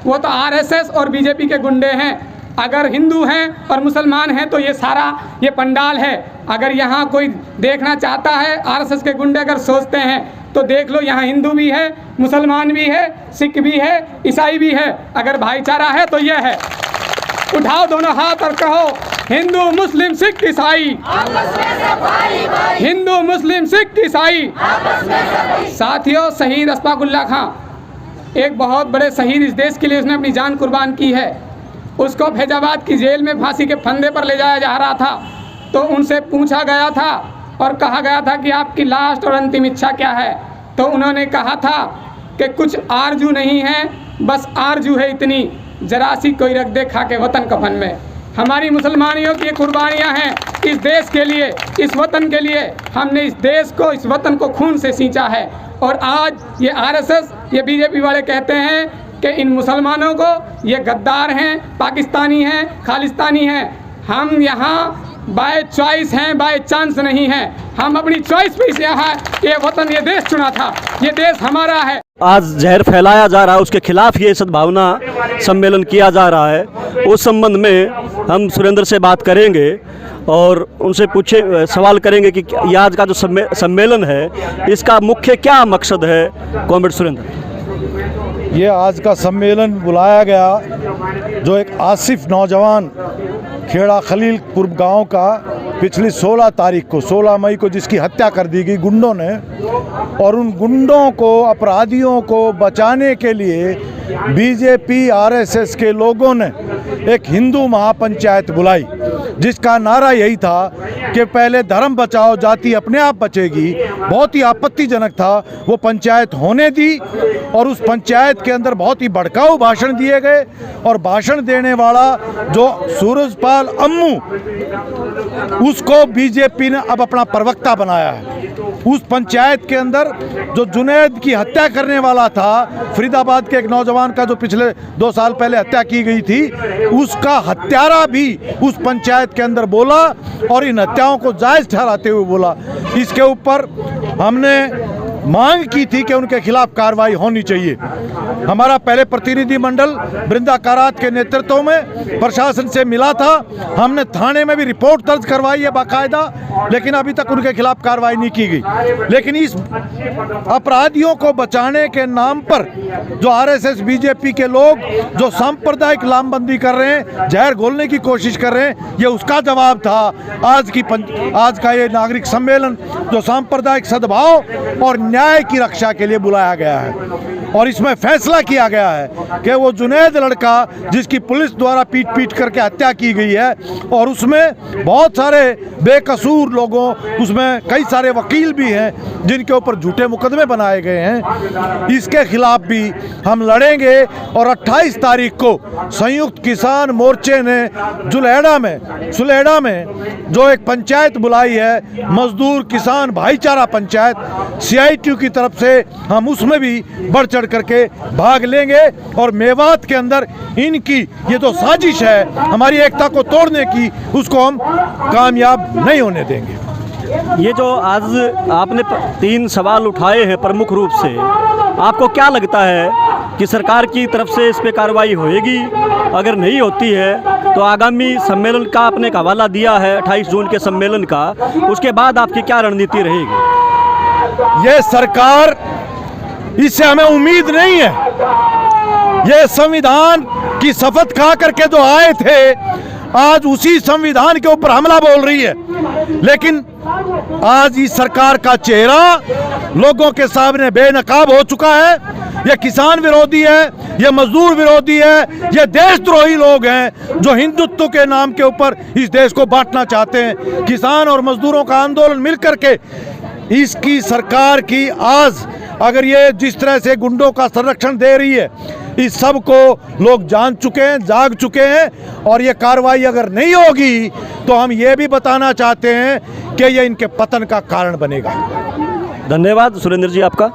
वो तो आरएसएस और बीजेपी के गुंडे हैं। अगर हिंदू हैं और मुसलमान हैं तो ये सारा ये पंडाल है। अगर यहाँ कोई देखना चाहता है, आरएसएस के गुंडे अगर सोचते हैं तो देख लो, यहाँ हिंदू भी है, मुसलमान भी है, सिख भी है, ईसाई भी है। अगर भाईचारा है तो ये है। उठाओ दोनों हाथ और कहो, हिंदू मुस्लिम सिख ईसाई, हिंदू मुस्लिम सिख ईसाई। साथियों, शहीद अशफाक उल्लाह खां एक बहुत बड़े शहीद, इस देश के लिए उसने अपनी जान कुर्बान की है। उसको फैजाबाद की जेल में फांसी के फंदे पर ले जाया जा रहा था, तो उनसे पूछा गया था और कहा गया था कि आपकी लास्ट और अंतिम इच्छा क्या है। तो उन्होंने कहा था कि कुछ आरजू नहीं है, बस आरजू है इतनी, जरा सी कोई रख दे खा के वतन कफन में। हमारी मुसलमानियों की कुर्बानियाँ हैं इस देश के लिए, इस वतन के लिए। हमने इस देश को, इस वतन को खून से सींचा है। और आज ये आरएसएस, ये बीजेपी वाले कहते हैं कि इन मुसलमानों को ये गद्दार हैं, पाकिस्तानी हैं, खालिस्तानी हैं। हम यहाँ बाय चॉइस हैं, बाय चांस नहीं हैं। हम अपनी चॉइस पे से यहाँ ये वतन, ये देश चुना था, ये देश हमारा है। आज जहर फैलाया जा रहा है, उसके खिलाफ ये सद्भावना सम्मेलन किया जा रहा है। उस संबंध में हम सुरेंद्र से बात करेंगे और उनसे सवाल करेंगे कि ये आज का जो सम्मेलन है, इसका मुख्य क्या मकसद है। कॉमरेड सुरेंद्र, ये आज का सम्मेलन बुलाया गया, जो एक आसिफ नौजवान खेड़ा खलीलपुर गांव का पिछली 16 तारीख को, 16 मई को जिसकी हत्या कर दी गई गुंडों ने, और उन गुंडों को, अपराधियों को बचाने के लिए बीजेपी आरएसएस के लोगों ने एक हिंदू महापंचायत बुलाई, जिसका नारा यही था कि पहले धर्म बचाओ, जाति अपने आप बचेगी। बहुत ही आपत्तिजनक था। वो पंचायत होने दी और उस पंचायत के अंदर बहुत ही भड़काऊ भाषण दिए गए, और भाषण देने वाला जो सूरजपाल अम्मू, उसको बीजेपी ने अब अपना प्रवक्ता बनाया है। उस पंचायत के अंदर जो जुनैद की हत्या करने वाला था, फरीदाबाद के एक नौजवान का जो पिछले 2 साल पहले हत्या की गई थी, उसका हत्यारा भी उस पंचायत के अंदर बोला और इन हत्याओं को जायज़ ठहराते हुए बोला। इसके ऊपर हमने मांग की थी कि उनके खिलाफ कार्रवाई होनी चाहिए। हमारा पहले प्रतिनिधि मंडल बृंदा कारात के नेतृत्व में प्रशासन से मिला था। हमने थाने में भी रिपोर्ट दर्ज करवाई है बाकायदा, लेकिन अभी तक उनके खिलाफ कार्रवाई नहीं की गई। लेकिन इस अपराधियों को बचाने के नाम पर जो आरएसएस बीजेपी के लोग जो सांप्रदायिक लामबंदी कर रहे हैं, जहर घोलने की कोशिश कर रहे हैं, ये उसका जवाब था आज का ये नागरिक सम्मेलन, जो सांप्रदायिक सद्भाव और न्याय की रक्षा के लिए बुलाया गया है। और इसमें फैसला किया गया है कि वो जुनैद लड़का जिसकी पुलिस द्वारा पीट करके हत्या की गई है, और उसमें बहुत सारे बेकसूर लोगों, उसमें कई सारे वकील भी हैं जिनके ऊपर झूठे मुकदमे बनाए गए हैं, इसके खिलाफ भी हम लड़ेंगे। और 28 तारीख को संयुक्त किसान मोर्चे ने सुलेहड़ा में जो एक पंचायत बुलाई है, मजदूर किसान भाईचारा पंचायत, CITU की तरफ से, हम उसमें भी बढ़ चढ़ करके भाग लेंगे। और मेवात के अंदर इनकी ये जो साजिश है हमारी एकता को तोड़ने की, उसको हम कामयाब नहीं होने देंगे। ये जो आज आपने 3 सवाल उठाए हैं प्रमुख रूप से, आपको क्या लगता है कि सरकार की तरफ से इस पे कार्रवाई होएगी? अगर नहीं होती है तो आगामी सम्मेलन का आपने एक हवाला दिया है 28 जून के सम्मेलन का, उसके बाद आपकी क्या रणनीति रहेगी? ये सरकार, इससे हमें उम्मीद नहीं है। ये संविधान की शपथ खा करके जो आए थे, आज उसी संविधान के ऊपर हमला बोल रही है। लेकिन आज इस सरकार का चेहरा लोगों के सामने बेनकाब हो चुका है। ये किसान विरोधी है, ये मजदूर विरोधी है, ये देशद्रोही लोग हैं जो हिंदुत्व के नाम के ऊपर इस देश को बांटना चाहते हैं। किसान और मजदूरों का आंदोलन मिल करके इसकी सरकार की आज अगर ये जिस तरह से गुंडों का संरक्षण दे रही है, इस सब को लोग जान चुके हैं, जाग चुके हैं। और ये कार्रवाई अगर नहीं होगी तो हम ये भी बताना चाहते हैं कि ये इनके पतन का कारण बनेगा। धन्यवाद सुरेंद्र जी आपका।